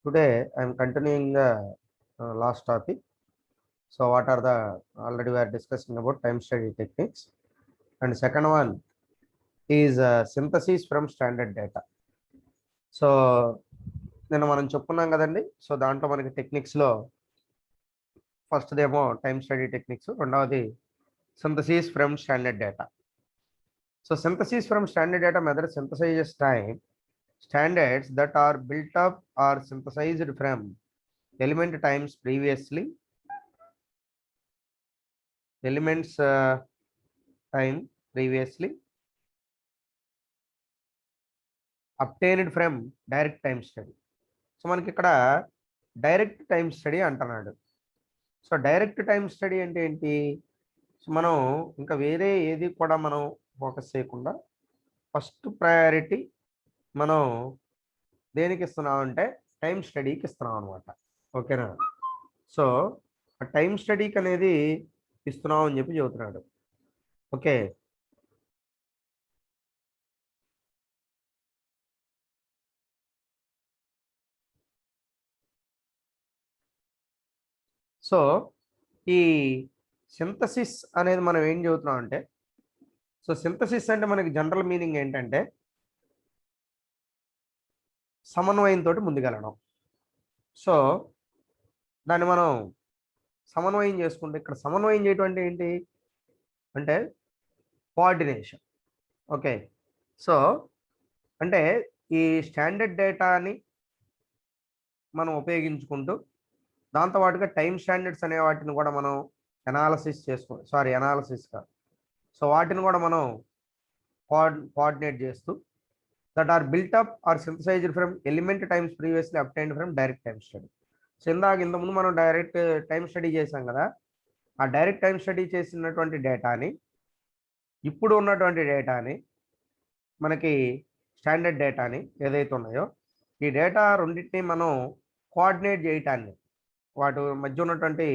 Today I am continuing the last topic. So what are the already we are discussing about time study techniques, and second one is synthesis from standard data. So నేను మనం చెప్పుకున్నాం కదండి. So దాంట్లో మనకి టెక్నిక్స్లో ఫస్ట్దేమో time study techniques, రెండవది synthesis from standard data. So synthesis from standard data method synthesizes time standards that are built up or synthesized from element times previously elements time previously obtained from direct time study. So మనకి ఇక్కడ direct time study అంటున్నాడు. So direct time study అంటే ఏంటి? So మనం ఇంకా వేరే ఏది కూడా మనం ఫోకస్ చేయకుండా ఫస్ట్ ప్రయారిటీ మనం దేనికి ఇస్తున్నాం అంటే టైం స్టడీకి ఇస్తున్నాం అనమాట. ఓకేనా? సో టైం స్టడీకి అనేది ఇస్తున్నాం అని చెప్పి చెబుతున్నాడు. ఓకే, సో ఈ సింథసిస్ అనేది మనం ఏం చెబుతున్నాం అంటే, సో సింథసిస్ అంటే మనకి జనరల్ మీనింగ్ ఏంటంటే సమన్వయంతో ముందుకెళ్ళడం. సో దాన్ని మనం సమన్వయం చేసుకుంటే, ఇక్కడ సమన్వయం చేయటం అంటే ఏంటి అంటే కోఆర్డినేషన్. ఓకే, సో అంటే ఈ స్టాండర్డ్ డేటాని మనం ఉపయోగించుకుంటూ దాంతోపాటుగా టైం స్టాండర్డ్స్ అనే వాటిని కూడా మనం అనాలసిస్ కాదు, సో వాటిని కూడా మనం కోఆర్డినేట్ చేస్తూ that are built up or synthesised from element times previously obtained from direct time study. So ఇంతకుముందు మనం డైరెక్ట్ టైం స్టడీ చేసాం కదా, ఆ డైరెక్ట్ టైం స్టడీ చేసినటువంటి డేటాని, ఇప్పుడు ఉన్నటువంటి డేటాని, మనకి స్టాండర్డ్ డేటాని ఏదైతే ఉన్నాయో ఈ డేటా రెండింటిని మనం కోఆర్డినేట్ చేయటాన్ని, వాటి మధ్య ఉన్నటువంటి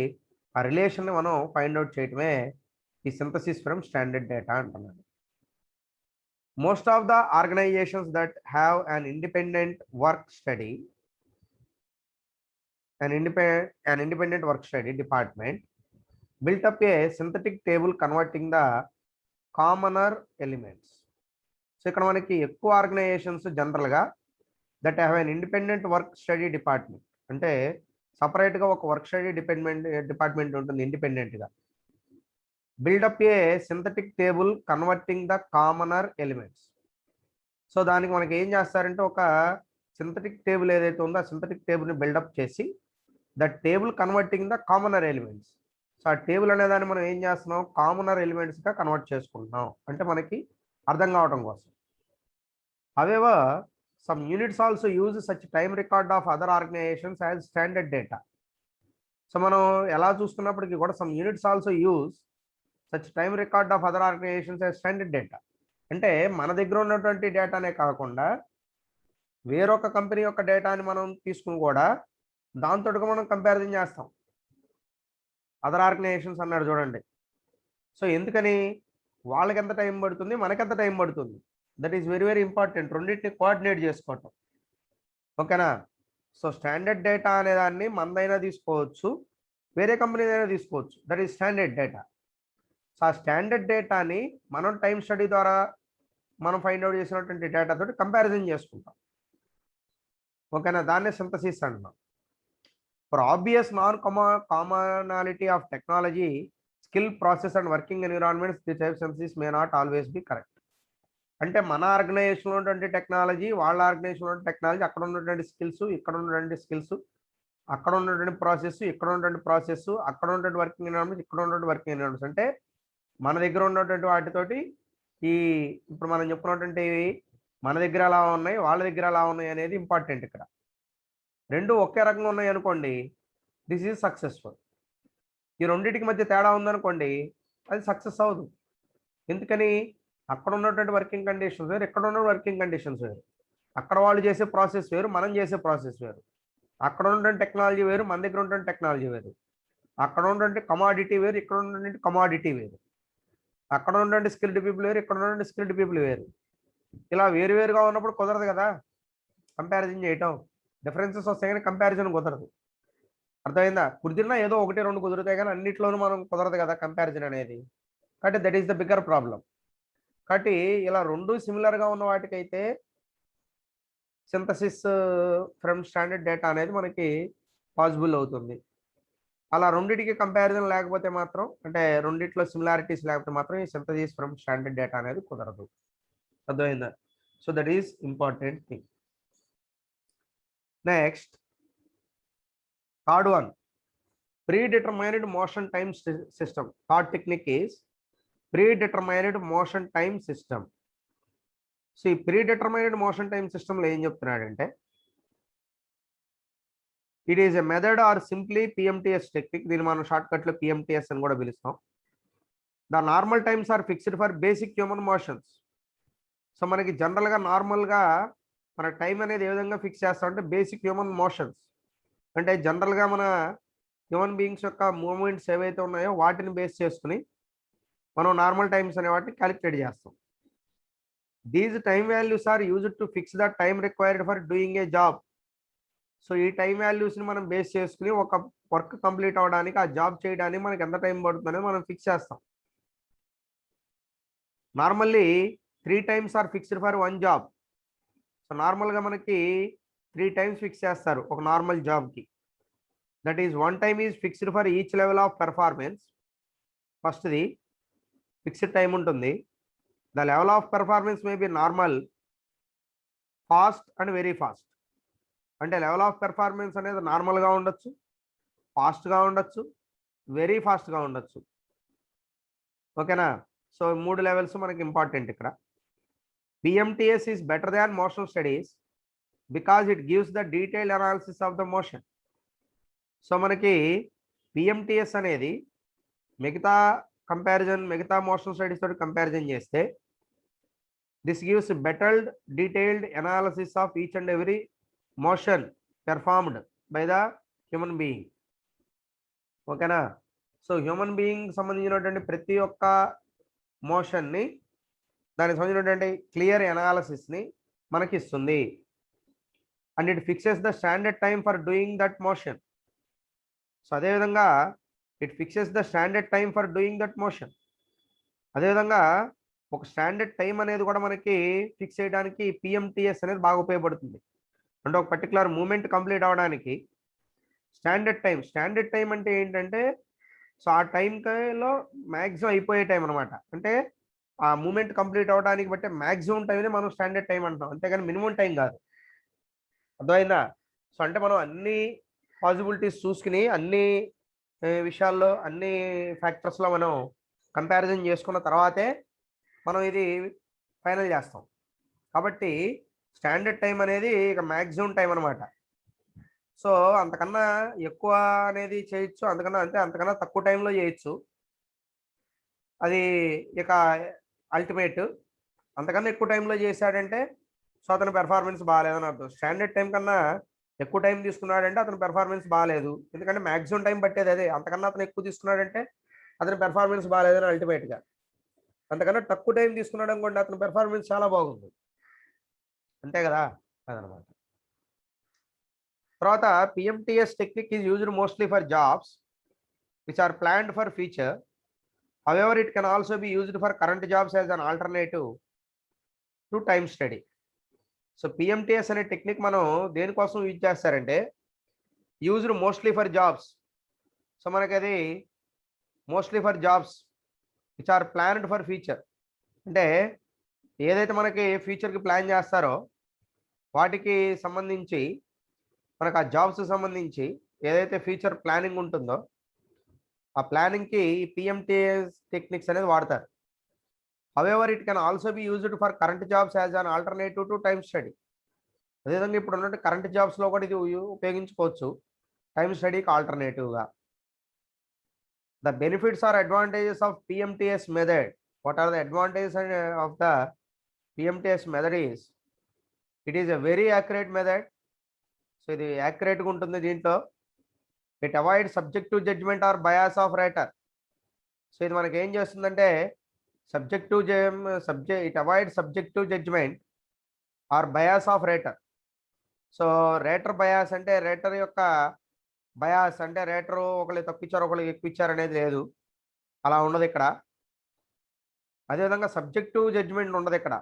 ఆ రిలేషన్ని మనం ఫైండ్ అవుట్ చేయటమే ఈ సింథసిస్ ఫ్రమ్ స్టాండర్డ్ డేటా అంటున్నాడు. Most of the organizations that have an independent work study department built up a synthetic table converting the commoner elements. So ఇక్కడ మనకి ఎక్కువ ఆర్గనైజేషన్స్ జనరల్గా that have an independent work study department, అంటే సపరేట్గా ఒక work study department ఉంటుంది ఇండిపెండెంట్గా. Build up a synthetic table converting the commoner elements. So దానికి మనకి ఏం చేస్తారంటే ఒక సింథటిక్ టేబుల్ ఏదైతే ఉందో ఆ సింథటిక్ టేబుల్ని బిల్డప్ చేసి that table converting the commoner elements. So ఆ టేబుల్ అనే దాన్ని మనం ఏం చేస్తున్నాం, కామనర్ ఎలిమెంట్స్గా కన్వర్ట్ చేసుకుంటున్నాం, అంటే మనకి అర్థం కావడం కోసం. However some units also use such time record of other organisations as standard data. So మనం ఎలా చూసుకున్నప్పటికీ కూడా some units also use such time record of other organisations as standard data. అంటే మన దగ్గర ఉన్నటువంటి డేటానే కాకుండా వేరొక కంపెనీ యొక్క డేటాని మనం తీసుకుని కూడా దాంతో మనం కంపారిజన్ చేస్తాం. అదర్ ఆర్గనైజేషన్స్ అన్నాడు చూడండి. సో ఎందుకని? వాళ్ళకి ఎంత టైం పడుతుంది, మనకెంత టైం పడుతుంది, that is very very important. రెండింటిని కోఆర్డినేట్ చేసుకోవటం. ఓకేనా? సో స్టాండర్డ్ డేటా అనే దాన్ని మనదైనా తీసుకోవచ్చు, వేరే కంపెనీ అయినా తీసుకోవచ్చు, that is standard data. So ఆ స్టాండర్డ్ డేటాని మనం టైం స్టడీ ద్వారా మనం ఫైండ్ అవుట్ చేసినటువంటి డేటాతో కంపారిజన్ చేసుకుంటాం. ఓకేనా? దాన్నే సింథసిస్ అంటున్నాం. For obvious non commonality of technology, skill, process and working environments the type synthesis may not always be correct. అంటే మన ఆర్గనైజేషన్లో ఉన్నటువంటి టెక్నాలజీ, వాళ్ళ ఆర్గనైజేషన్లో ఉన్న టెక్నాలజీ, అక్కడ ఉన్నటువంటి స్కిల్స్, ఇక్కడ ఉన్నటువంటి స్కిల్స్, అక్కడ ఉన్నటువంటి ప్రాసెస్, ఇక్కడ ఉన్నటువంటి ప్రాసెస్, అక్కడ ఉన్నటువంటి వర్కింగ్ ఎన్విరాన్మెంట్స్, ఇక్కడ ఉన్నటువంటి వర్కింగ్ ఎన్విరాన్మెంట్స్, అంటే మన దగ్గర ఉన్నటువంటి వాటితోటి ఈ ఇప్పుడు మనం చెప్పుకున్నటువంటి మన దగ్గర ఎలా ఉన్నాయి, వాళ్ళ దగ్గర ఎలా ఉన్నాయి అనేది ఇంపార్టెంట్. ఇక్కడ రెండు ఒకే రకంగా ఉన్నాయి అనుకోండి, దిస్ ఈజ్ సక్సెస్ఫుల్. ఈ రెండింటికి మధ్య తేడా ఉందనుకోండి, అది సక్సెస్ అవ్వదు. ఎందుకని? అక్కడ ఉన్నటువంటి వర్కింగ్ కండిషన్స్ వేరు, ఇక్కడ ఉన్న వర్కింగ్ కండిషన్స్ వేరు, అక్కడ వాళ్ళు చేసే ప్రాసెస్ వేరు, మనం చేసే ప్రాసెస్ వేరు, అక్కడ ఉన్నటువంటి టెక్నాలజీ వేరు, మన దగ్గర ఉన్నటువంటి టెక్నాలజీ వేరు, అక్కడ ఉన్నటువంటి కమాడిటీ వేరు, ఇక్కడ ఉన్నటువంటి కమాడిటీ వేరు, అక్కడ ఉన్నటువంటి స్కిల్డ్ పీపుల్ వేరు, ఇక్కడ ఉన్నటువంటి స్కిల్డ్ పీపుల్ వేరు. ఇలా వేరువేరుగా ఉన్నప్పుడు కుదరదు కదా కంపారిజన్ చేయటం. డిఫరెన్సెస్ వస్తాయి కానీ కంపారిజన్ కుదరదు. అర్థమైందా? కుదిరినా ఏదో 1, 2 కుదురుతాయి కానీ అన్నిట్లోనూ మనం కుదరదు కదా కంపారిజన్ అనేది. కాబట్టి that is the bigger problem. కాబట్టి ఇలా 2 సిమిలర్‌గా ఉన్న వాటికైతే సింథసిస్ ఫ్రమ్ స్టాండర్డ్ డేటా అనేది మనకి పాసిబుల్ అవుతుంది. అలా రెండిటికి కంపారిజన్ లేకపోతే మాత్రం, అంటే రెండిట్లో సిమిలారిటీస్ లేకపోతే మాత్రం ఈ సింథసిస్ ఫ్రమ్ స్టాండర్డ్ డేటా అనేది కుదరదు. అర్థమైందా? So that is important thing. Next third one, predetermined motion time system. Third technique is predetermined motion time system. See, predetermined motion time system లో ఏం చెప్తున్నాడంటే, it is a method or simply PMTS technique. దీన్ని మనం shortcut లో PMTS అని కూడా పిలుస్తాం. The normal times are fixed for basic human motions. So మనకి జనరల్గా నార్మల్గా మన టైం అనేది ఏ విధంగా ఫిక్స్ చేస్తామంటే బేసిక్ హ్యూమన్ మోషన్స్, అంటే జనరల్గా మన హ్యూమన్ బీయింగ్స్ యొక్క మూవ్మెంట్స్ ఏవైతే ఉన్నాయో వాటిని బేస్ చేసుకుని మనం నార్మల్ టైమ్స్ అనే వాటిని క్యాలిక్యులేట్ చేస్తాం. These time values are used to fix the time required for doing a job. So ఈ టైం వాల్యూస్ని మనం బేస్ చేసుకుని ఒక వర్క్ కంప్లీట్ అవ్వడానికి, ఆ జాబ్ చేయడానికి మనకి ఎంత టైం పడుతుందనేది మనం ఫిక్స్ చేస్తాం. Normally 3 times are fixed for 1 జాబ్. సో నార్మల్గా మనకి 3 times ఫిక్స్ చేస్తారు ఒక నార్మల్ జాబ్కి. That is 1 time is fixed for each level of performance. ఫస్ట్ది ఫిక్స్డ్ టైం ఉంటుంది. The level of performance may be normal, fast and very fast. అంటే level of performance అనేది నార్మల్గా ఉండొచ్చు, ఫాస్ట్గా ఉండొచ్చు, వెరీ ఫాస్ట్గా ఉండొచ్చు. ఓకేనా? సో 3 లెవెల్స్ మనకి ఇంపార్టెంట్ ఇక్కడ. PMTS is better than motion studies because it gives the detailed analysis of the motion. So మనకి పిఎంటిఎస్ అనేది మిగతా మిగతా మోషన్ స్టడీస్ తోటి కంపారిజన్ చేస్తే this gives bettered detailed analysis of each and every motion performed by the human being. ఓకేనా? So human being సంబంధించినటువంటి ప్రతి ఒక్క మోషన్ని, దానికి సంబంధించినటువంటి క్లియర్ అనాలిసిస్ని మనకి ఇస్తుంది. And it fixes the standard time for doing that motion. So అదేవిధంగా it fixes the standard time for doing that motion. అదేవిధంగా ఒక స్టాండర్డ్ టైం అనేది కూడా మనకి ఫిక్స్ చేయడానికి పిఎంటిఎస్ అనేది బాగా ఉపయోగపడుతుంది. అంటే ఒక పర్టికులర్ మూమెంట్ కంప్లీట్ అవ్వడానికి స్టాండర్డ్ టైం అంటే ఏంటంటే, సో ఆ టైంలో మ్యాక్సిమం అయిపోయే టైం అనమాట. అంటే ఆ మూమెంట్ కంప్లీట్ అవ్వడానికి బట్టే మ్యాక్సిమం టైంని మనం స్టాండర్డ్ టైం అంటాం, అంతేగాని మినిమం టైం కాదు. అర్థమైందా? సో అంటే మనం అన్ని పాసిబిలిటీస్ చూసుకుని అన్ని విషయాల్లో అన్ని ఫ్యాక్టర్స్లో మనం కంపారిజన్ చేసుకున్న తర్వాతే మనం ఇది ఫైనల్ చేస్తాం. కాబట్టి స్టాండర్డ్ టైం అనేది ఇక మ్యాక్సిమం టైం అనమాట. సో అంతకన్నా ఎక్కువ అనేది చేయొచ్చు, అంతకన్నా తక్కువ టైంలో చేయొచ్చు. అది ఇక అల్టిమేట్. అంతకన్నా ఎక్కువ టైంలో చేశాడంటే సో అతని పెర్ఫార్మెన్స్ బాగాలేదని అర్థం. స్టాండర్డ్ టైం కన్నా ఎక్కువ టైం తీసుకున్నాడంటే అతని పెర్ఫార్మెన్స్ బాగాలేదు, ఎందుకంటే మ్యాక్సిమం టైం పట్టేది అదే. అంతకన్నా అతను ఎక్కువ తీసుకున్నాడంటే అతని పెర్ఫార్మెన్స్ బాగాలేదని అల్టిమేట్గా. అంతకన్నా తక్కువ టైం తీసుకున్నాడు అనుకోండి, అతని పెర్ఫార్మెన్స్ చాలా బాగుంది, అంతే కదా? అదనమాట. తర్వాత PMTS technique is used mostly for jobs which are planned for future. However it can also be used for current jobs as an alternative to time study. So PMTS అనే టెక్నిక్ మనం దేనికోసం use చేస్తారంటే, used mostly for jobs. So మనకి అది mostly for jobs which are planned for future. అంటే ఏదైతే మనకి ఫ్యూచర్కి plan చేస్తారో వాటికి సంబంధించి, మనకు ఆ జాబ్స్కి సంబంధించి ఏదైతే ఫ్యూచర్ ప్లానింగ్ ఉంటుందో ఆ ప్లానింగ్కి పిఎంటిఎస్ టెక్నిక్స్ అనేది వాడతారు. However it can also be used for current jobs as an alternative to time study. అదేవిధంగా ఇప్పుడు ఉన్నట్టు కరెంట్ జాబ్స్లో కూడా ఇది ఉపయోగించుకోవచ్చు టైమ్ స్టడీకి ఆల్టర్నేటివ్గా. The benefits or advantages of PMTS method. What are the advantages of the PMTS method is, it is a very accurate method. So ఇది యాక్యురేట్గా ఉంటుంది దీంట్లో. It avoid subjective judgement or bias of writer. So ఇది మనకి ఏం చేస్తుందంటే it avoid subjective judgement or bias of writer. So rater bias అంటే rater యొక్క బయాస్ అంటే రేటరు ఒకళ్ళు తక్కువ ఇచ్చారు ఒకళ్ళు ఎక్కువ ఇచ్చారు అనేది లేదు, అలా ఉండదు ఇక్కడ. అదేవిధంగా సబ్జెక్టివ్ జడ్జిమెంట్ ఉండదు ఇక్కడ,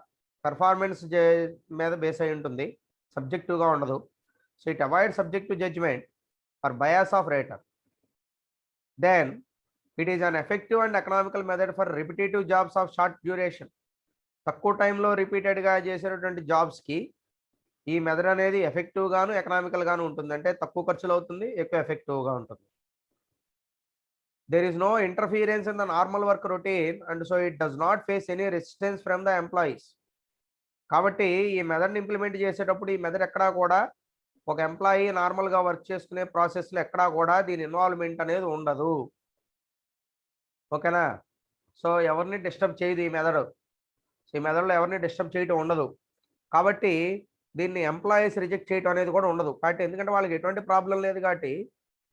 పెర్ఫార్మెన్స్ మీద బేస్ అయి ఉంటుంది, సబ్జెక్టివ్గా ఉండదు. So it avoid subjective judgement for bias of rater. Then it is an effective and economical method for repetitive jobs of short duration. తక్కువ టైంలో రిపీటెడ్గా చేసేటటువంటి జాబ్స్కి ఈ మెథడ్ అనేది ఎఫెక్టివ్ గాను ఎకనామికల్ గాను ఉంటుంది, అంటే తక్కువ ఖర్చులు అవుతుంది, ఎక్కువ ఎఫెక్టివ్గా ఉంటుంది. There is no interference in the normal work routine and so it does not face any resistance from the employees. కాబట్టి ఈ మెథడ్ని ఇంప్లిమెంట్ చేసేటప్పుడు ఈ మెథడ్ ఎక్కడా కూడా ఒక ఎంప్లాయీ నార్మల్గా వర్క్ చేసుకునే ప్రాసెస్లో ఎక్కడా కూడా దీని ఇన్వాల్వ్మెంట్ అనేది ఉండదు. ఓకేనా? సో ఎవరిని డిస్టర్బ్ చేయదు ఈ మెథడ్. ఈ మెథడ్లో ఎవరిని డిస్టర్బ్ చేయటం ఉండదు, కాబట్టి దీన్ని ఎంప్లాయీస్ రిజెక్ట్ చేయటం అనేది కూడా ఉండదు. కాబట్టి ఎందుకంటే వాళ్ళకి ఎటువంటి ప్రాబ్లం లేదు, కాబట్టి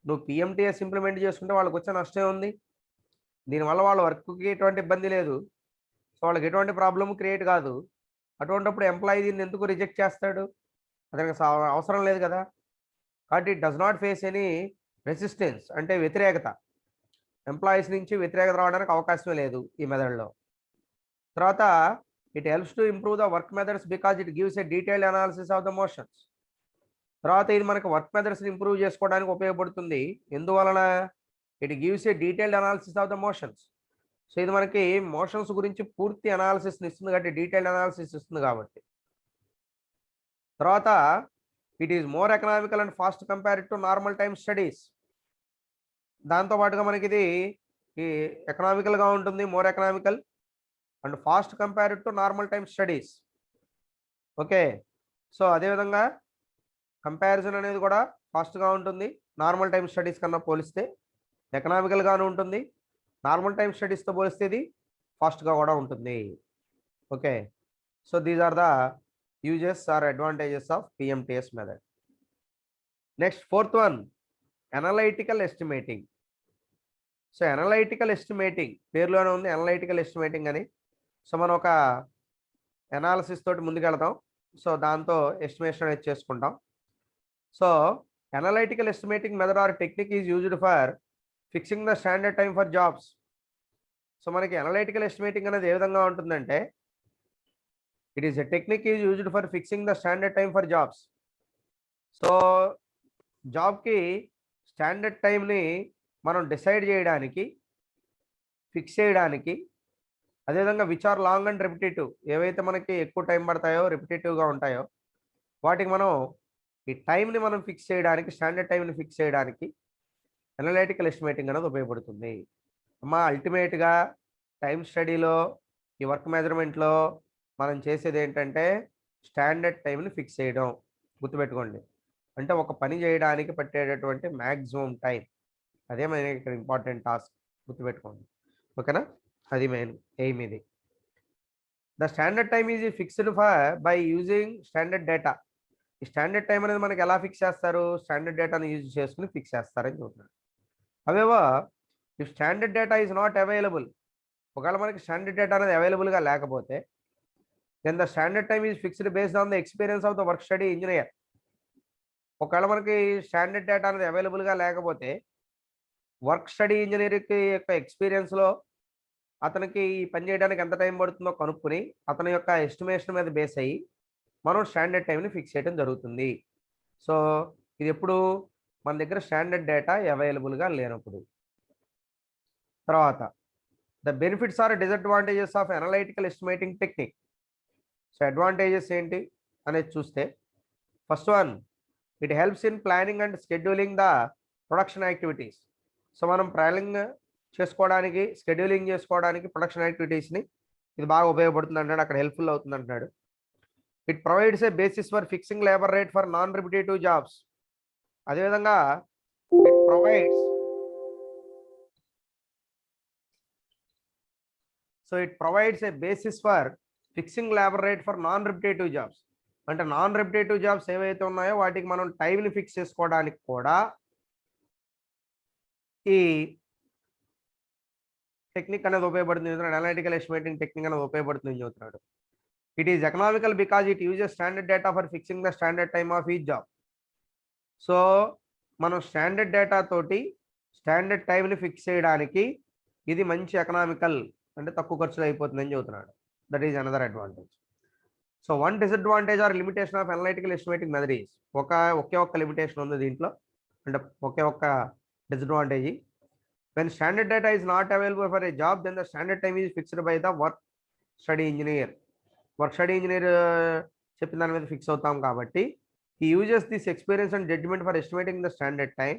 నువ్వు పిఎంటీఎస్ ఇంప్లిమెంట్ చేసుకుంటే వాళ్ళకి వచ్చే నష్టం ఉంది, దీనివల్ల వాళ్ళ వర్క్కి ఎటువంటి ఇబ్బంది లేదు, సో వాళ్ళకి ఎటువంటి ప్రాబ్లమ్ క్రియేట్ కాదు. అటువంటిప్పుడు ఎంప్లాయీ దీన్ని ఎందుకు రిజెక్ట్ చేస్తాడు? అతనికి అవసరం లేదు కదా. కాబట్టి it does not face any resistance అంటే వ్యతిరేకత, ఎంప్లాయీస్ నుంచి వ్యతిరేకత రావడానికి అవకాశమే లేదు ఈ మెథడ్లో. తర్వాత it helps to improve the work methods because it gives a detailed analysis of the motions. తర్వాత ఇది మనకు వర్క్ మెథడ్స్ని ఇంప్రూవ్ చేసుకోవడానికి ఉపయోగపడుతుంది. ఎందువలన? It gives a detailed analysis of the motions. So ఇది మనకి మోషన్స్ గురించి పూర్తి అనాలిసిస్ని ఇస్తుంది కాబట్టి, డీటెయిల్డ్ అనాలిసిస్ ఇస్తుంది కాబట్టి. తర్వాత it is more economical and fast compared to normal time studies. దాంతోపాటుగా మనకి ఇది ఈ ఎకనామికల్గా ఉంటుంది, more economical and fast compared to normal time studies. Okay, so అదేవిధంగా కంపారిజన్ అనేది కూడా ఫాస్ట్గా ఉంటుంది నార్మల్ టైమ్ స్టడీస్ కన్నా పోలిస్తే, ఎకనామికల్గాను ఉంటుంది, నార్మల్ టైమ్ స్టడీస్తో పోలిస్తే ఇది ఫాస్ట్గా కూడా ఉంటుంది. Okay, so these are the uses or advantages of PMTS method. Next fourth one, analytical estimating. So analytical estimating పేరులోనే ఉంది అనలైటికల్ ఎస్టిమేటింగ్ అని. సో మనం ఒక అనాలిసిస్ తోటి ముందుకెళ్తాం, సో దాంతో ఎస్టిమేషన్ అనేది చేసుకుంటాం. So analytical estimating method or technique is used for fixing the standard time for jobs. So మనకి అనలైటికల్ ఎస్టిమేటింగ్ అనేది ఏ విధంగా ఉంటుందంటే, it is a technique is used for fixing the standard time for jobs. So జాబ్కి standard టైంని మనం decide చేయడానికి, fix చేయడానికి, అదేవిధంగా which are long and repetitive, ఏవైతే మనకి ఎక్కువ టైం పడతాయో రిపిటేటివ్గా ఉంటాయో వాటికి మనం ఈ టైంని మనం ఫిక్స్ చేయడానికి, స్టాండర్డ్ టైంని ఫిక్స్ చేయడానికి అనలైటికల్ ఎస్టిమేటింగ్ అనేది ఉపయోగపడుతుంది. అమ్మా అల్టిమేట్గా టైం స్టడీలో ఈ వర్క్ మెజర్మెంట్లో మనం చేసేది ఏంటంటే స్టాండర్డ్ టైంని ఫిక్స్ చేయడం. గుర్తుపెట్టుకోండి, అంటే ఒక పని చేయడానికి పట్టేటటువంటి మ్యాక్సిమం టైం, అదే మన ఇక్కడ ఇంపార్టెంట్ టాస్క్, గుర్తుపెట్టుకోండి. ఓకేనా? అది మెయిన్ ఎయిమ్ ఇది. The standard time is fixed by using standard data. ఈ స్టాండర్డ్ టైం అనేది మనకి ఎలా ఫిక్స్ చేస్తారు? స్టాండర్డ్ డేటాను యూజ్ చేసుకుని ఫిక్స్ చేస్తారని చెప్తున్నాడు. However if standard data is not available, ఒకవేళ మనకి స్టాండర్డ్ డేటా అనేది అవైలబుల్గా లేకపోతే, then the standard time is fixed based on the experience of the work study engineer. ఒకవేళ మనకి స్టాండర్డ్ డేటా అనేది అవైలబుల్గా లేకపోతే, వర్క్ స్టడీ ఇంజనీర్కి యొక్క ఎక్స్పీరియన్స్లో అతనికి ఈ పని చేయడానికి ఎంత టైం పడుతుందో కనుక్కుని అతని యొక్క ఎస్టిమేషన్ మీద బేస్ అయ్యి మనం స్టాండర్డ్ టైంని ఫిక్స్ చేయడం జరుగుతుంది. సో ఇది ఎప్పుడు మన దగ్గర స్టాండర్డ్ డేటా అవైలబుల్గా లేనప్పుడు. తర్వాత the benefits or disadvantages of analytical estimating technique. So advantages ఏంటి అనేది చూస్తే, first one, it helps in planning and scheduling the production activities. So మనం ప్లానింగ్ చేసుకోవడానికి, షెడ్యూలింగ్ చేసుకోవడానికి ప్రొడక్షన్ యాక్టివిటీస్ని ఇది బాగా ఉపయోగపడుతుంది అంటాడు, అక్కడ హెల్ప్ఫుల్ అవుతుంది అంటున్నాడు. It provides a basis for fixing labour rate for non repetitive jobs. అదేవిధంగా it provides a basis for fixing labour rate for non repetitive jobs. అంటే నాన్ రిపిటేటివ్ జాబ్స్ ఏవైతే ఉన్నాయో వాటికి మనం టైంని ఫిక్స్ చేసుకోవడానికి కూడా ఈ టెక్నిక్ అనేది ఉపయోగపడుతుంది. అనలిటికల్ ఎస్టిమేటింగ్ టెక్నిక్ అనేది ఉపయోగపడుతుంది చెబుతున్నాడు. It is economical because it uses standard data for fixing the standard time of each job. So మనం స్టాండర్డ్ డేటా తోటి స్టాండర్డ్ టైంని ఫిక్స్ చేయడానికి ఇది మంచి ఎకనామికల్, అంటే తక్కువ ఖర్చులో అయిపోతుందని చెబుతున్నాడు. That is another advantage. So one disadvantage or limitation of analytical estimating method is, ఒకే ఒక్క లిమిటేషన్ ఉంది దీంట్లో, అంటే ఒకే ఒక్క disadvantage. When standard data is not available for a job then the standard time is fixed by the work study engineer. Work study engineer చెప్పిన దాని మీద ఫిక్స్ అవుతాం కాబట్టి he uses this experience and judgment for estimating the standard time.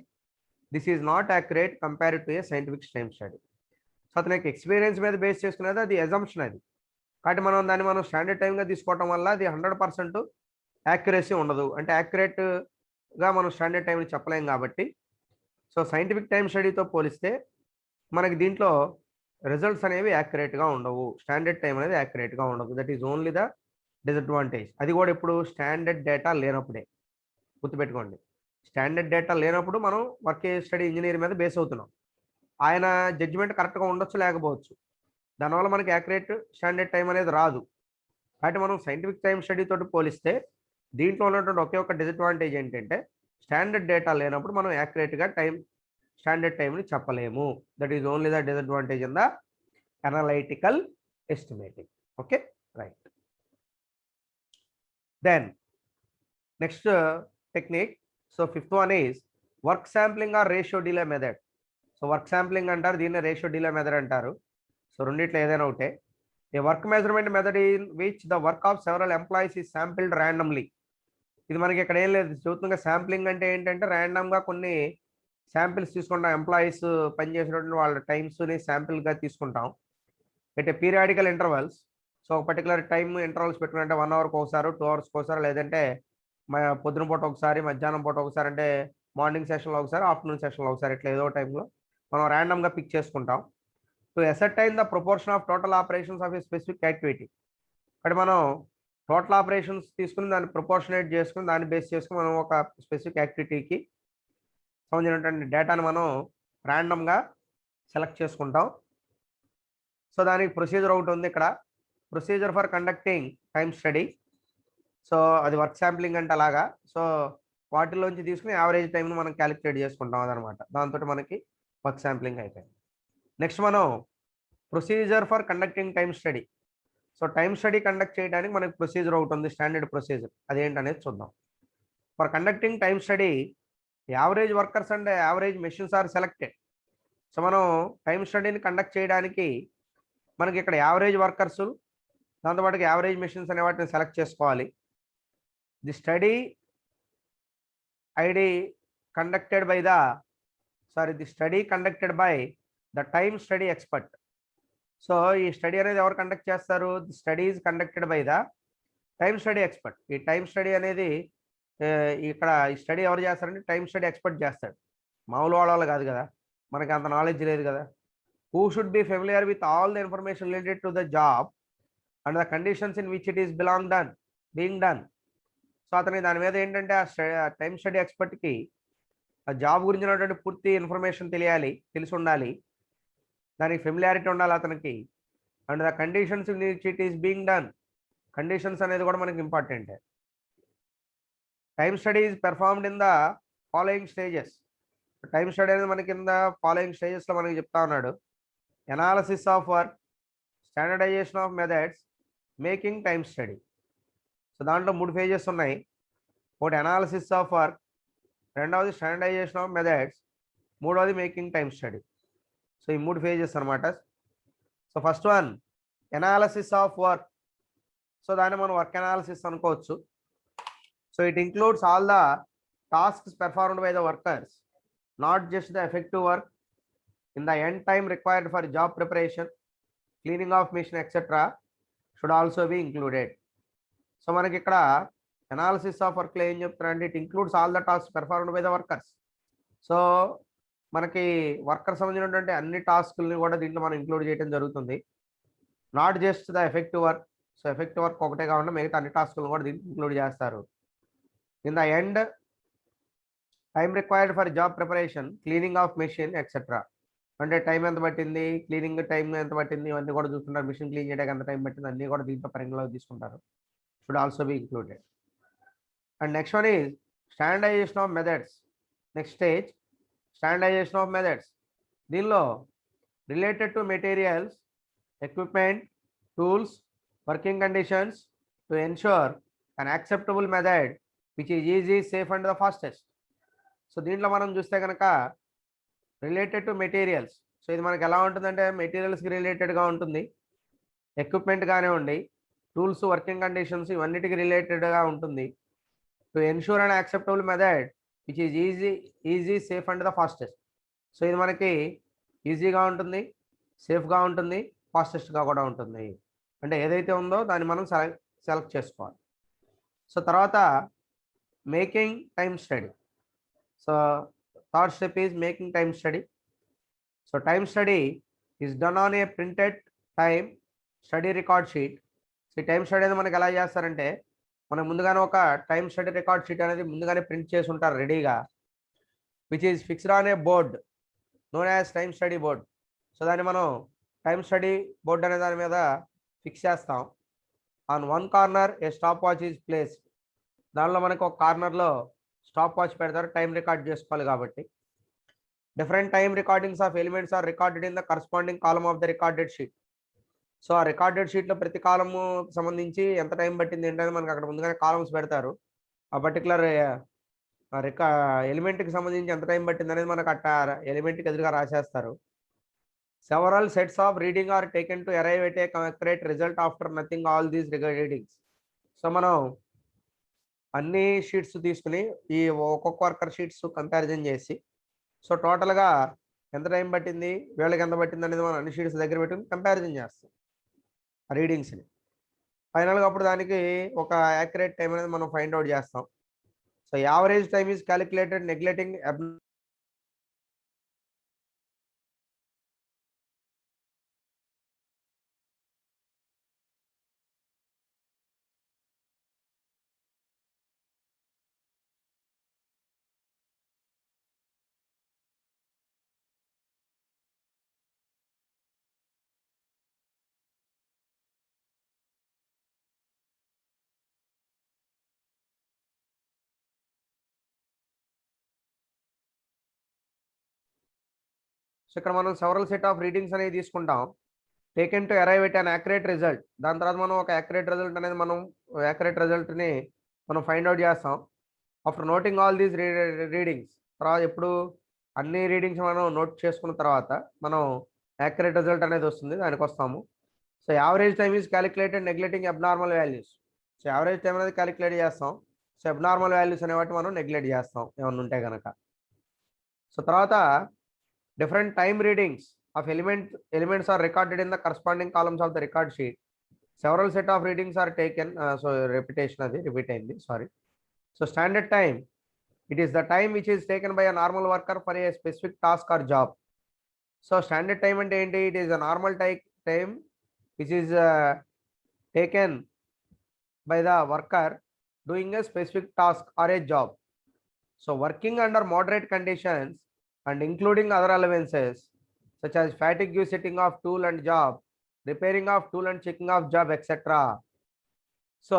This is not accurate compared to a scientific time study. So అతనికి experience మీద base చేసుకునేది, అది assumption అది. కాబట్టి మనం స్టాండర్డ్ టైంగా తీసుకోవడం వల్ల అది 100% యాక్యురసీ ఉండదు, అంటే యాక్యురేట్గా మనం స్టాండర్డ్ టైంని చెప్పలేం కాబట్టి. సో సైంటిఫిక్ టైం స్టడీతో పోలిస్తే మనకి దీంట్లో రిజల్ట్స్ అనేవి యాక్యురేట్గా ఉండవు, స్టాండర్డ్ టైం అనేది యాక్యురేట్గా ఉండదు. That is only the disadvantage. అది కూడా ఇప్పుడు స్టాండర్డ్ డేటా లేనప్పుడే, గుర్తుపెట్టుకోండి. స్టాండర్డ్ డేటా లేనప్పుడు మనం వర్క్ స్టడీ ఇంజనీర్ మీద బేస్ అవుతున్నాం. ఆయన జడ్జిమెంట్ కరెక్ట్గా ఉండొచ్చు, లేకపోవచ్చు. దానివల్ల మనకి యాక్యురేట్ స్టాండర్డ్ టైం అనేది రాదు. కాబట్టి మనం సైంటిఫిక్ టైం స్టడీ తోటి పోలిస్తే దీంట్లో ఉన్నటువంటి ఒకే ఒక డిసడ్వాంటేజ్ ఏంటంటే స్టాండర్డ్ డేటా లేనప్పుడు మనం యాక్యురేట్గా స్టాండర్డ్ టైంని చెప్పలేము. That is only the disadvantage in the analytical estimating. Okay, right. Then next technique, so fifth one is work sampling or ratio delay method. So work sampling అంటారు, దీన్ని ratio delay method అంటారు. So రెండిట్లో ఏదైనా ఒకటే. A work measurement method in which the work of several employees is sampled randomly. ఇది మనకి ఇక్కడ ఏం లేదు, చూస్తుండగా శాంప్లింగ్ అంటే ఏంటంటే ర్యాండమ్గా కొన్ని శాంపిల్స్ తీసుకుంటాం, ఎంప్లాయీస్ పనిచేసినటువంటి వాళ్ళ టైమ్స్ని శాంపిల్గా తీసుకుంటాం అంటే పీరియాడికల్ ఇంటర్వల్స్. సో ఒక పర్టికులర్ టైం ఇంటర్వల్స్ పెట్టుకుంటే 1 అవర్కి ఒకసారి, 2 అవర్స్కి ఒకసారి, లేదంటే పొద్దున పూట ఒకసారి, మధ్యాహ్నం పూట ఒకసారి, అంటే మార్నింగ్ సెషన్లో ఒకసారి, ఆఫ్టర్నూన్ సెషన్లో ఒకసారి, ఇట్లా ఏదో టైంలో మనం ర్యాండమ్గా పిక్ చేసుకుంటాం. To ascertain the proportion of total operations of A specific activity. అంటే మనం టోటల్ ఆపరేషన్స్ తీసుకుని దాన్ని ప్రొపోర్షనేట్ చేసుకుని దాన్ని బేస్ చేసుకుని మనం ఒక స్పెసిఫిక్ యాక్టివిటీకి సంబంధించినటువంటి డేటాను మనం ర్యాండమ్గా సెలెక్ట్ చేసుకుంటాం. సో దానికి ప్రొసీజర్ ఒకటి ఉంది ఇక్కడ, procedure for conducting time study. So అది వర్క్ శాంప్లింగ్ అంటే అలాగా. సో వాటిలోంచి తీసుకుని యావరేజ్ టైంని మనం క్యాలిక్యులేట్ చేసుకుంటాం అదనమాట. దాంతో మనకి వర్క్ శాంప్లింగ్ అయిపోయింది. నెక్స్ట్ మనం procedure for conducting time study. So time study conduct చేయడానికి మనకి ప్రొసీజర్ ఒకటి ఉంది, స్టాండర్డ్ ప్రొసీజర్. అదేంటనేది చూద్దాం. For conducting time study average workers and average machines are selected. So మనం టైమ్ స్టడీని కండక్ట్ చేయడానికి మనకి ఇక్కడ యావరేజ్ వర్కర్స్, దాంతోపాటు యావరేజ్ మెషిన్స్ అనే వాటిని సెలెక్ట్ చేసుకోవాలి. The study ID conducted by the study conducted by the time study expert. So ఈ స్టడీ అనేది ఎవరు కండక్ట్ చేస్తారు? The study is conducted by the time study expert. ఈ టైమ్ స్టడీ అనేది ఇక్కడ ఈ స్టడీ ఎవరు చేస్తారంటే టైమ్ స్టడీ ఎక్స్పర్ట్ చేస్తాడు, మామూలు వాళ్ళు కాదు కదా, మనకి అంత నాలెడ్జ్ లేదు కదా. Who should be familiar with all the information related to the job and the conditions in which it is being done. So అతని దాని మీద ఏంటంటే ఆ టైమ్ స్టడీ ఎక్స్పర్ట్కి ఆ జాబ్ గురించినటువంటి పూర్తి ఇన్ఫర్మేషన్ తెలిసి ఉండాలి, దానికి ఫెమిలియారిటీ ఉండాలి అతనికి. And the conditions in which it is being done, conditions అనేది కూడా మనకి important. Time study is performed in the following stages. టైమ్ స్టడీ అనేది మనకి కింద ఫాలోయింగ్ స్టేజెస్లో మనకి చెప్తా ఉన్నాడు. Analysis of work, standardisation of methods, making time study. So దాంట్లో 3 ఫేజెస్ ఉన్నాయి. ఒకటి ఎనాలిసిస్ ఆఫ్ వర్క్, రెండవది స్టాండర్డైజేషన్ ఆఫ్ మెథడ్స్, మూడవది మేకింగ్ టైమ్ స్టడీ. సో ఈ 3 ఫేజెస్ అనమాట. So first one analysis of work. So దాన్ని మనం వర్క్ ఎనాలిసిస్ అనుకోవచ్చు. So it includes all the tasks performed by the workers, not just the effective work in the end time required for job preparation, cleaning of machine etcetera should also be included. So మనకి ఇక్కడ analysis of వర్క్లో ఏం చెప్తారంటే it includes all the task performed by the workers. So మనకి worker సంబంధించినటువంటి అన్ని టాస్కుల్ని కూడా దీంట్లో మనం ఇంక్లూడ్ చేయడం జరుగుతుంది. Not just the effective work. So effective work ఒకటే కాకుండా మిగతా అన్ని టాస్కులను కూడా దీంట్లో ఇంక్లూడ్ చేస్తారు. In the end time required for job preparation, cleaning of machine etcetera. అంటే టైం ఎంత పట్టింది, క్లీనింగ్ టైం ఎంత పట్టింది, ఇవన్నీ కూడా చూసుకుంటారు. మిషన్ క్లీన్ చేయడానికి ఎంత టైం పట్టింది, అన్నీ కూడా దీంట్లో పరిగణలోకి తీసుకుంటారు. Should also be included. And next one is standardisation of methods. Next stage standardisation of methods. దీనిలో related to materials, equipment, tools, working conditions to ensure an acceptable method which is easy, safe and the fastest. So దీంట్లో మనం చూస్తే కనుక related to materials. So ఇది మనకి ఎలా ఉంటుందంటే మెటీరియల్స్కి రిలేటెడ్గా ఉంటుంది, ఎక్విప్మెంట్ కానివ్వండి, టూల్స్, వర్కింగ్ కండిషన్స్ ఇవన్నిటికి రిలేటెడ్గా ఉంటుంది. To ensure and acceptable method which is easy safe and the fastest. So ఇది మనకి ఈజీగా ఉంటుంది, సేఫ్గా ఉంటుంది, ఫాస్టెస్ట్గా కూడా ఉంటుంది. అంటే ఏదైతే ఉందో దాన్ని మనం సెలెక్ట్ చేసుకోవాలి. సో తర్వాత making time study. So third step is making time study. So time study is done on a printed time study record sheet. So ఈ టైమ్ స్టడీ అనేది మనకి ఎలా చేస్తారంటే మనకు ముందుగానే ఒక టైమ్ స్టడీ రికార్డ్ షీట్ అనేది ముందుగానే ప్రింట్ చేసి ఉంటారు రెడీగా, which is fixed on a board known as time study board. So దాన్ని మనం టైమ్ స్టడీ బోర్డ్ అనే దాని మీద ఫిక్స్ చేస్తాం. On one corner a stop watch is place. దానిలో మనకు ఒక కార్నర్లో స్టాప్ వాచ్ పెడతారు, టైం రికార్డ్ చేసుకోవాలి కాబట్టి. Different time recordings of elements are recorded in the corresponding column of the recorded sheet. So ఆ రికార్డెడ్ షీట్లో ప్రతి కాలము సంబంధించి ఎంత టైం పట్టింది ఏంటనేది మనకు అక్కడ ముందుగానే కాలమ్స్ పెడతారు. ఆ పర్టికులర్ ఎలిమెంట్కి సంబంధించి ఎంత టైం పట్టింది అనేది మనకు అట్ట ఎలిమెంట్కి ఎదురుగా రాసేస్తారు. Several sets of reading are taken to arrive at a accurate result after nothing all these readings. So మనం అన్ని షీట్స్ తీసుకుని ఈ ఒక్కొక్క వర్కర్ షీట్స్ కంపారిజన్ చేసి సో టోటల్గా ఎంత టైం పట్టింది, వీళ్ళకి ఎంత పట్టింది అనేది మనం అన్ని షీట్స్ దగ్గర పెట్టుకుని కంపారిజన్ చేస్తాం ఆ రీడింగ్స్ని. ఫైనల్గా అప్పుడు దానికి ఒక యాక్యురేట్ టైం అనేది మనం ఫైండ్ అవుట్ చేస్తాం. So average time is calculated neglecting. So ఇక్కడ మనం సెవరల్ సెట్ ఆఫ్ రీడింగ్స్ అనేది తీసుకుంటాం, taken to arrive at an accurate result. దాని తర్వాత మనం ఒక యాక్యురేట్ రిజల్ట్ అనేది యాక్యురేట్ రిజల్ట్ని మనం ఫైండ్ అవుట్ చేస్తాం. After noting all these readings, తర్వాత ఎప్పుడు అన్ని రీడింగ్స్ మనం నోట్ చేసుకున్న తర్వాత మనం యాక్యురేట్ రిజల్ట్ అనేది వస్తుంది, దానికి వస్తాము. So average time is calculated neglecting abnormal values. So average time అనేది క్యాలిక్యులేట్ చేస్తాం. సో అబ్నార్మల్ వాల్యూస్ అనే వాటి మనం నెగ్లెక్ట్ చేస్తాం ఏమన్నా ఉంటే కనుక. సో తర్వాత different time readings of elements are recorded in the corresponding columns of the record sheet. Several set of readings are taken. So repetition adi repeat ayindi, sorry. So standard time, it is the time which is taken by a normal worker for a specific task or job. So standard time ante enti, it is a normal time which is taken by the worker doing a specific task or a job. So working under moderate conditions and including other allowances such as fatigue, setting of tool and job, repairing of tool and checking of job, etc. So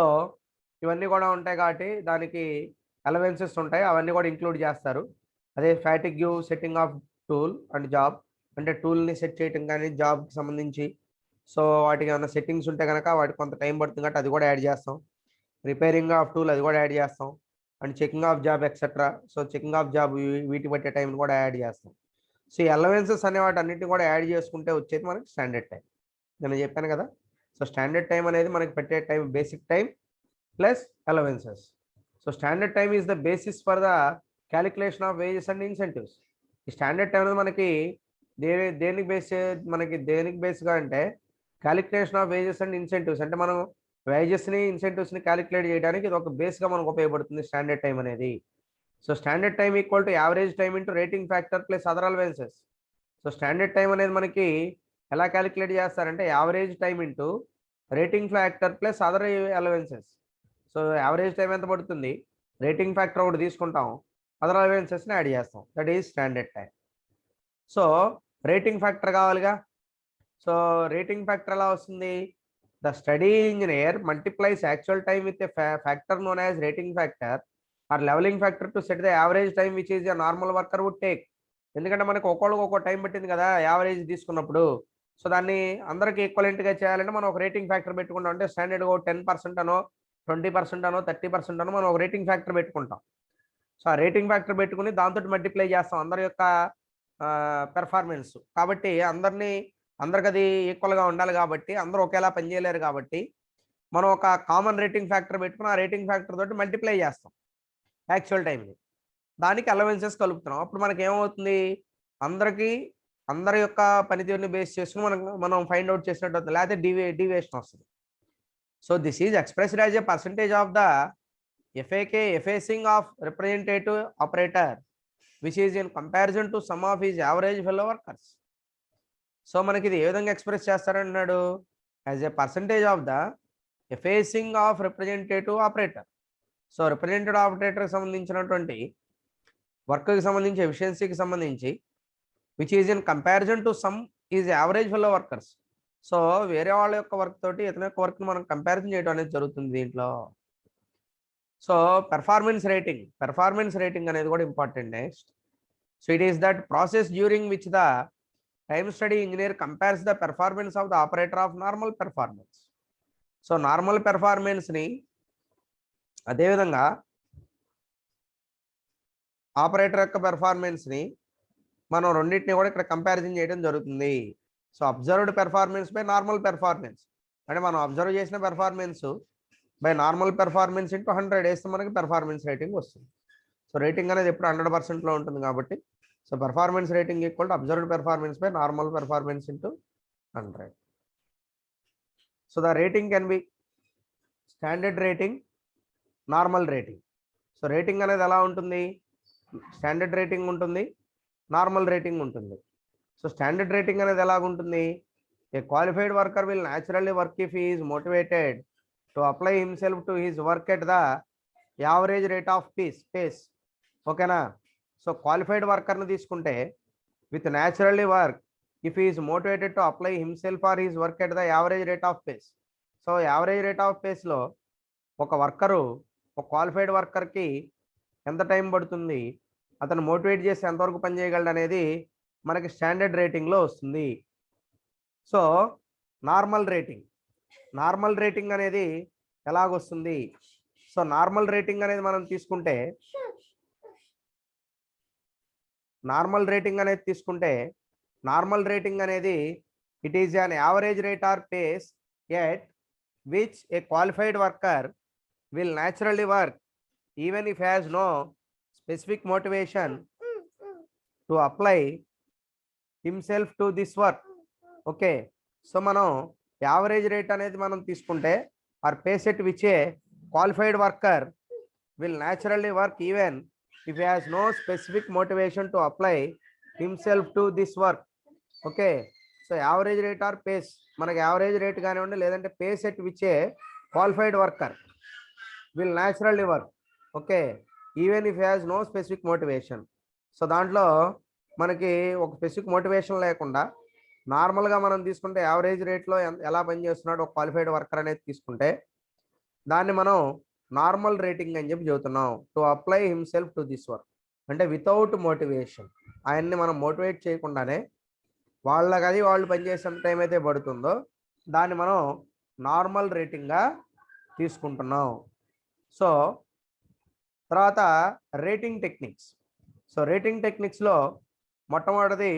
ఇవన్నీ కూడా ఉంటాయి కాబట్టి దానికి allowances ఉంటాయి, అవన్నీ కూడా include చేస్తారు. అదే fatigue, setting off tool and job అంటే టూల్ని సెట్ చేయటం కానీ జాబ్కి సంబంధించి సో వాటికి ఏమైనా సెట్టింగ్స్ ఉంటే కనుక వాటికి కొంత టైం పడుతుంది కాబట్టి అది కూడా యాడ్ చేస్తాం. రిపేరింగ్ ఆఫ్ టూల్ అది కూడా యాడ్ చేస్తాం. And checking of job etcetera. So checking of job వీటి పట్టే టైం కూడా యాడ్ చేస్తాం. సో ఈ అలవెన్సెస్ అనే వాటి అన్నింటినీ కూడా యాడ్ చేసుకుంటే వచ్చేది మనకి స్టాండర్డ్ టైం. నేను చెప్పాను కదా, సో స్టాండర్డ్ టైం అనేది మనకి పెట్టే time basic time plus allowances. So standard time is the basis for the calculation of wages and incentives. ఈ స్టాండర్డ్ టైం అనేది మనకి దేనికి బేస్గా అంటే calculation of wages and incentives. అంటే మనం వేజెస్ని ఇన్సెంటివ్స్ని క్యాలిక్యులేట్ చేయడానికి ఇది ఒక బేస్గా మనకు ఉపయోగపడుతుంది స్టాండర్డ్ టైం అనేది. So standard time equal to average time into rating factor plus other allowances. So standard time అనేది మనకి ఎలా క్యాలిక్యులేట్ చేస్తారంటే average time into rating factor plus other allowances. So average time ఎంత పడుతుంది, రేటింగ్ ఫ్యాక్టర్ ఒకటి తీసుకుంటాం, other అలవెన్సెస్ని add చేస్తాం, that is standard time. So rating factor కావాలిగా. సో రేటింగ్ ఫ్యాక్టర్ ఎలా వస్తుంది? The study engineer multiplies actual time with a factor known as rating factor or levelling factor to set the average time which is a normal worker would take. ఎందుకంటే మనకు ఒక్కొక్కరికి ఒక్కో time పట్టింది కదా average తీసుకున్నప్పుడు. So దాన్ని అందరికి ఈక్వలెంట్గా చేయాలంటే మనం ఒక రేటింగ్ ఫ్యాక్టర్ పెట్టుకుంటాం. అంటే స్టాండర్డ్గా 10% అనో 20% అనో 30% అనో మనం ఒక రేటింగ్ ఫ్యాక్టర్ పెట్టుకుంటాం. సో ఆ రేటింగ్ ఫ్యాక్టర్ పెట్టుకుని దాంతో మల్టిప్లై చేస్తాం అందరి యొక్క పెర్ఫార్మెన్స్. కాబట్టి అందరికి అది ఈక్వల్గా ఉండాలి కాబట్టి అందరూ ఒకేలా పనిచేయలేరు కాబట్టి మనం ఒక కామన్ రేటింగ్ ఫ్యాక్టర్ పెట్టుకుని ఆ రేటింగ్ ఫ్యాక్టర్ తోటి మల్టిప్లై చేస్తాం యాక్చువల్ టైంని. దానికి అలవెన్సెస్ కలుపుతున్నాం. అప్పుడు మనకి ఏమవుతుంది? అందరి యొక్క పనితీరుని బేస్ చేసుకుని మనం ఫైండ్ అవుట్ చేసినట్టు అవుతుంది, లేకపోతే డీవియేషన్ వస్తుంది. So this is expressed as a percentage of the effacing of representative operator which is in comparison to some of his average fellow workers. So మనకి ఇది ఏ విధంగా ఎక్స్ప్రెస్ చేస్తారన్నాడు? As a percentage of the effacing of representative operator. So representative ఆపరేటర్కి సంబంధించినటువంటి వర్క్కి సంబంధించి ఎఫిషియన్సీకి సంబంధించి which is in comparison to some is average fellow workers. So వేరే వాళ్ళ యొక్క వర్క్ తోటి ఇతని యొక్క వర్క్ని మనం కంపారిజన్ చేయడం అనేది జరుగుతుంది దీంట్లో. సో పెర్ఫార్మెన్స్ రేటింగ్ అనేది కూడా important. Next, so it is that process during which the time study engineer compares the performance of the operator of normal performance. So normal పెర్ఫార్మెన్స్ని అదేవిధంగా ఆపరేటర్ యొక్క పెర్ఫార్మెన్స్ని మనం రెండింటిని కూడా ఇక్కడ కంపారిజన్ చేయడం జరుగుతుంది. So observed performance by normal performance అంటే మనం అబ్జర్వ్ చేసిన performance by normal performance into 100 వేస్తే మనకి పెర్ఫార్మెన్స్ రేటింగ్ వస్తుంది. సో రేటింగ్ అనేది ఎప్పుడు 100%లో ఉంటుంది కాబట్టి so performance rating equal to observed performance by normal performance into 100. So the rating can be standard rating, normal rating. So rating అనేది ఎలా ఉంటుంది? స్టాండర్డ్ రేటింగ్ ఉంటుంది, నార్మల్ రేటింగ్ ఉంటుంది. సో స్టాండర్డ్ రేటింగ్ అనేది ఎలాగుంటుంది? ఏ qualified worker will naturally work if he is motivated to apply himself to his work at the average rate of pace. ఓకేనా? So qualified వర్కర్ని తీసుకుంటే with naturally work if he is motivated to apply himself or his work at the average rate of pace. So average rate of పేస్లో ఒక qualified వర్కర్కి ఎంత time పడుతుంది, అతను motivate చేసి ఎంతవరకు పని చేయగలడు అనేది మనకి స్టాండర్డ్ రేటింగ్లో వస్తుంది. సో నార్మల్ రేటింగ్ అనేది ఎలాగొస్తుంది? సో నార్మల్ రేటింగ్ అనేది మనం తీసుకుంటే నార్మల్ రేటింగ్ అనేది it is an average rate or pace at which a qualified worker will naturally work even if has no specific motivation to apply himself to this work. Okay, so మనం average rate అనేది మనం తీసుకుంటే or pace at which a qualified worker will naturally work even if has no specific motivation to apply himself to this work. Okay, so average rate or pace, మనకి average rate కానివ్వండి లేదంటే pace at which a qualified worker will naturally work, okay, even if he has no specific motivation. So దాంట్లో మనకి ఒక specific motivation లేకుండా నార్మల్గా మనం తీసుకుంటే యావరేజ్ రేట్లో ఎలా పనిచేస్తున్నాడు ఒక క్వాలిఫైడ్ వర్కర్ అనేది తీసుకుంటే దాన్ని మనం నార్మల్ రేటింగ్ అని చెప్పి చెబుతున్నాం. To apply himself to this work అంటే వితౌట్ మోటివేషన్, ఆయన్ని మనం మోటివేట్ చేయకుండానే వాళ్ళు పనిచేసే టైం అయితే పడుతుందో దాన్ని మనం నార్మల్ రేటింగ్గా తీసుకుంటున్నాం. సో తర్వాత రేటింగ్ టెక్నిక్స్. సో రేటింగ్ టెక్నిక్స్లో మొట్టమొదటిది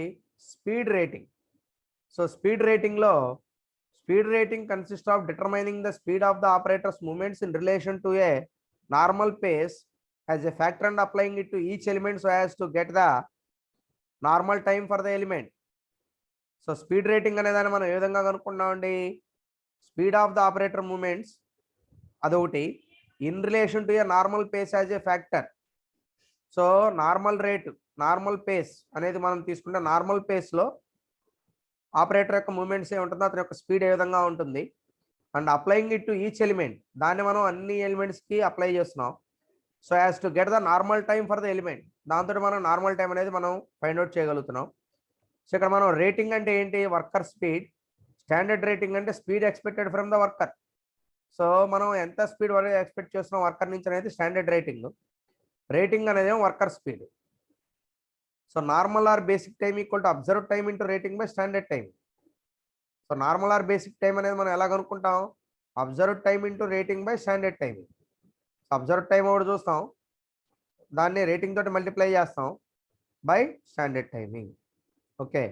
speed rating. So speed rating consist of determining the speed of the operator's movements in relation to a normal pace as a factor and applying it to each element so as to get the normal time for the element. So speed rating అనేదాన్ని మనం ఏ విధంగా కనుక్కున్నామండి? Speed of the operator movements అదొకటి, in relation to a normal pace as a factor. So normal face అనేది మనం తీసుకుంటే normal పేస్లో operator యొక్క మూమెంట్స్ ఏ ఉంటుందో అతని యొక్క స్పీడ్ ఏ విధంగా ఉంటుంది. And applying it to each element, దాన్ని మనం అన్ని ఎలిమెంట్స్కి అప్లై చేస్తున్నాం. So as to get the normal time for the element, దాంతో మనం నార్మల్ టైం అనేది మనం ఫైండ్ అవుట్ చేయగలుగుతున్నాం. సో ఇక్కడ మనం రేటింగ్ అంటే ఏంటి, వర్కర్ స్పీడ్. స్టాండర్డ్ రేటింగ్ అంటే speed expected from the worker. So మనం ఎంత స్పీడ్ వరకు ఎక్స్పెక్ట్ చేస్తున్నాం వర్కర్ నుంచి అనేది స్టాండర్డ్ రేటింగ్. రేటింగ్ అనేది worker speed. So normal or basic time equal to observe time into rating by standard time. So normal or basic time అనేది మనం ఎలా కనుక్కుంటాం, observe time into rating by standard time. Observe time ఒకటి చూస్తాం, దాన్ని rating తోటి multiply చేస్తాం by standard timing. Okay.